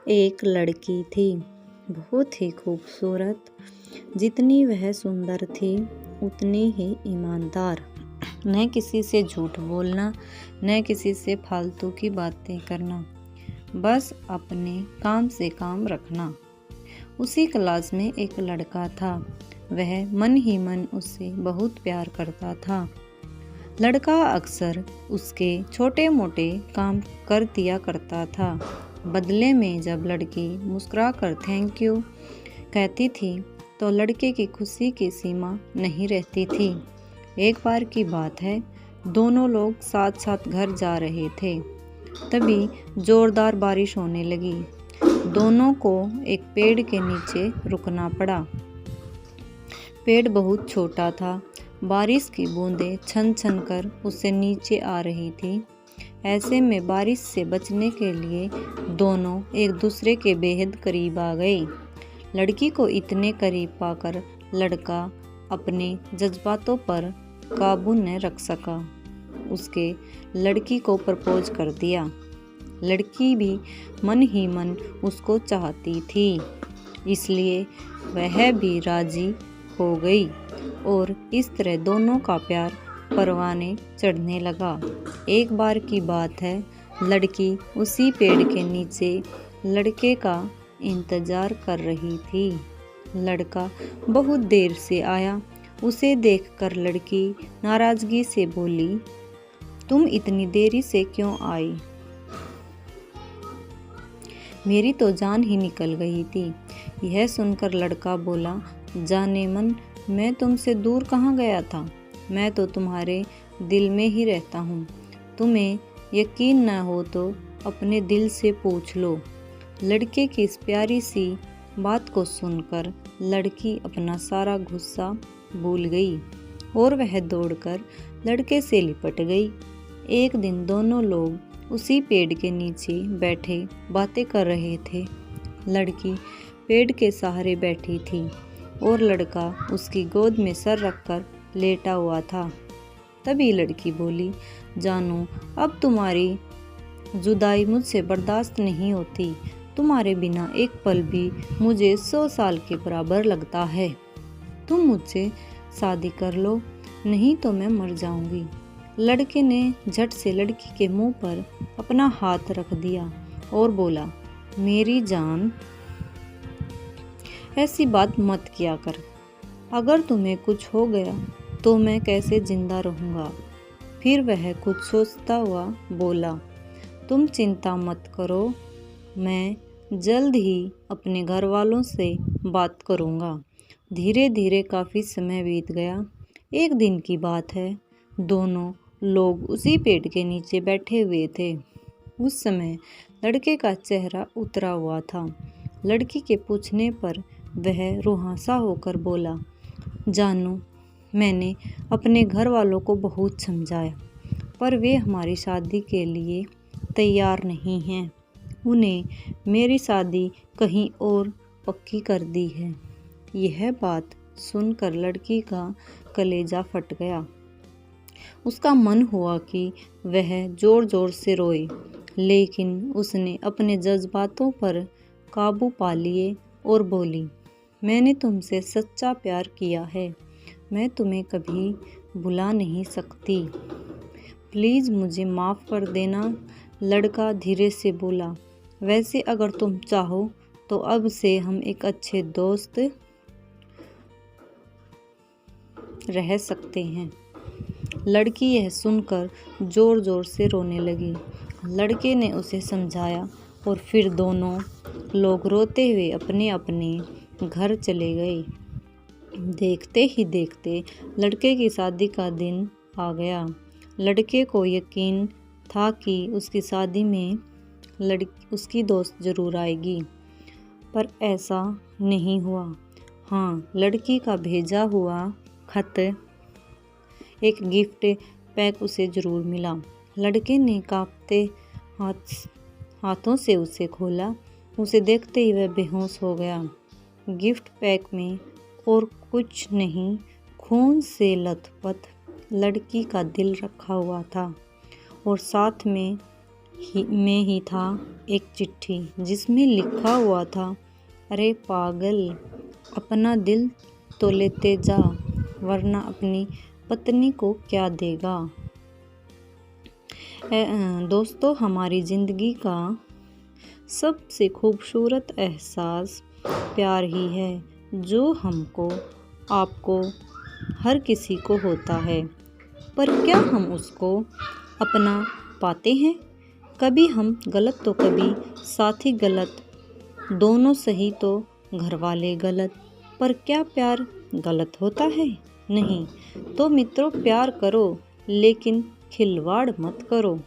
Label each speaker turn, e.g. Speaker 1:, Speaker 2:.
Speaker 1: एक लड़की थी, बहुत ही खूबसूरत। जितनी वह सुंदर थी उतनी ही ईमानदार। न किसी से झूठ बोलना, न किसी से फालतू की बातें करना, बस अपने काम से काम रखना। उसी क्लास में एक लड़का था। वह मन ही मन उससे बहुत प्यार करता था। लड़का अक्सर उसके छोटे मोटे काम कर दिया करता था। बदले में जब लड़की मुस्कुराकर थैंक यू कहती थी तो लड़के की खुशी की सीमा नहीं रहती थी। एक बार की बात है, दोनों लोग साथ साथ घर जा रहे थे। तभी जोरदार बारिश होने लगी। दोनों को एक पेड़ के नीचे रुकना पड़ा। पेड़ बहुत छोटा था। बारिश की बूंदें छन छन कर उससे नीचे आ रही थी। ऐसे में बारिश से बचने के लिए दोनों एक दूसरे के बेहद करीब आ गए। लड़की को इतने करीब पाकर लड़का अपने जज्बातों पर काबू न रख सका। उसके लड़की को प्रपोज कर दिया। लड़की भी मन ही मन उसको चाहती थी, इसलिए वह भी राजी हो गई और इस तरह दोनों का प्यार परवाने चढ़ने लगा। एक बार की बात है, लड़की उसी पेड़ के नीचे लड़के का इंतजार कर रही थी। लड़का बहुत देर से आया। उसे देखकर लड़की नाराजगी से बोली, तुम इतनी देरी से क्यों आई? मेरी तो जान ही निकल गई थी। यह सुनकर लड़का बोला, जाने मन, मैं तुमसे दूर कहाँ गया था। मैं तो तुम्हारे दिल में ही रहता हूँ। तुम्हें यकीन न हो तो अपने दिल से पूछ लो। लड़के की इस प्यारी सी बात को सुनकर लड़की अपना सारा गुस्सा भूल गई और वह दौड़कर लड़के से लिपट गई। एक दिन दोनों लोग उसी पेड़ के नीचे बैठे बातें कर रहे थे। लड़की पेड़ के सहारे बैठी थी और लड़का उसकी गोद में सर रखकर लेटा हुआ था। तभी लड़की बोली, जानू, अब तुम्हारी जुदाई मुझसे बर्दाश्त नहीं होती। तुम्हारे बिना एक पल भी मुझे 100 साल के बराबर लगता है। तुम मुझसे शादी कर लो, नहीं तो मैं मर जाऊंगी। लड़के ने झट से लड़की के मुंह पर अपना हाथ रख दिया और बोला, मेरी जान, ऐसी बात मत किया कर। अगर तुम्हें कुछ हो गया तो मैं कैसे जिंदा रहूँगा। फिर वह कुछ सोचता हुआ बोला, तुम चिंता मत करो, मैं जल्द ही अपने घर वालों से बात करूँगा। धीरे धीरे काफ़ी समय बीत गया। एक दिन की बात है, दोनों लोग उसी पेड़ के नीचे बैठे हुए थे। उस समय लड़के का चेहरा उतरा हुआ था। लड़की के पूछने पर वह रुहासा होकर बोला, जानू, मैंने अपने घर वालों को बहुत समझाया, पर वे हमारी शादी के लिए तैयार नहीं हैं। उन्हें मेरी शादी कहीं और पक्की कर दी है। यह बात सुनकर लड़की का कलेजा फट गया। उसका मन हुआ कि वह जोर जोर से रोए, लेकिन उसने अपने जज्बातों पर काबू पा लिए और बोली, मैंने तुमसे सच्चा प्यार किया है। मैं तुम्हें कभी भुला नहीं सकती। प्लीज़ मुझे माफ़ कर देना। लड़का धीरे से बोला, वैसे अगर तुम चाहो तो अब से हम एक अच्छे दोस्त रह सकते हैं। लड़की यह सुनकर ज़ोर ज़ोर से रोने लगी। लड़के ने उसे समझाया और फिर दोनों लोग रोते हुए अपने अपने घर चले गए। देखते ही देखते लड़के की शादी का दिन आ गया। लड़के को यकीन था कि उसकी शादी में उसकी दोस्त ज़रूर आएगी, पर ऐसा नहीं हुआ। हाँ, लड़की का भेजा हुआ खत, एक गिफ्ट पैक उसे ज़रूर मिला। लड़के ने कांपते हाथों से उसे खोला। उसे देखते ही वह बेहोश हो गया। गिफ्ट पैक में और कुछ नहीं, खून से लथपथ लड़की का दिल रखा हुआ था और साथ में में ही था एक चिट्ठी जिसमें लिखा हुआ था, अरे पागल, अपना दिल तो लेते जा, वरना अपनी पत्नी को क्या देगा। दोस्तों, हमारी ज़िंदगी का सबसे खूबसूरत एहसास प्यार ही है, जो हमको, आपको, हर किसी को होता है। पर क्या हम उसको अपना पाते हैं? कभी हम गलत तो कभी साथी गलत, दोनों सही तो घर वाले गलत। पर क्या प्यार गलत होता है? नहीं। तो मित्रों, प्यार करो लेकिन खिलवाड़ मत करो।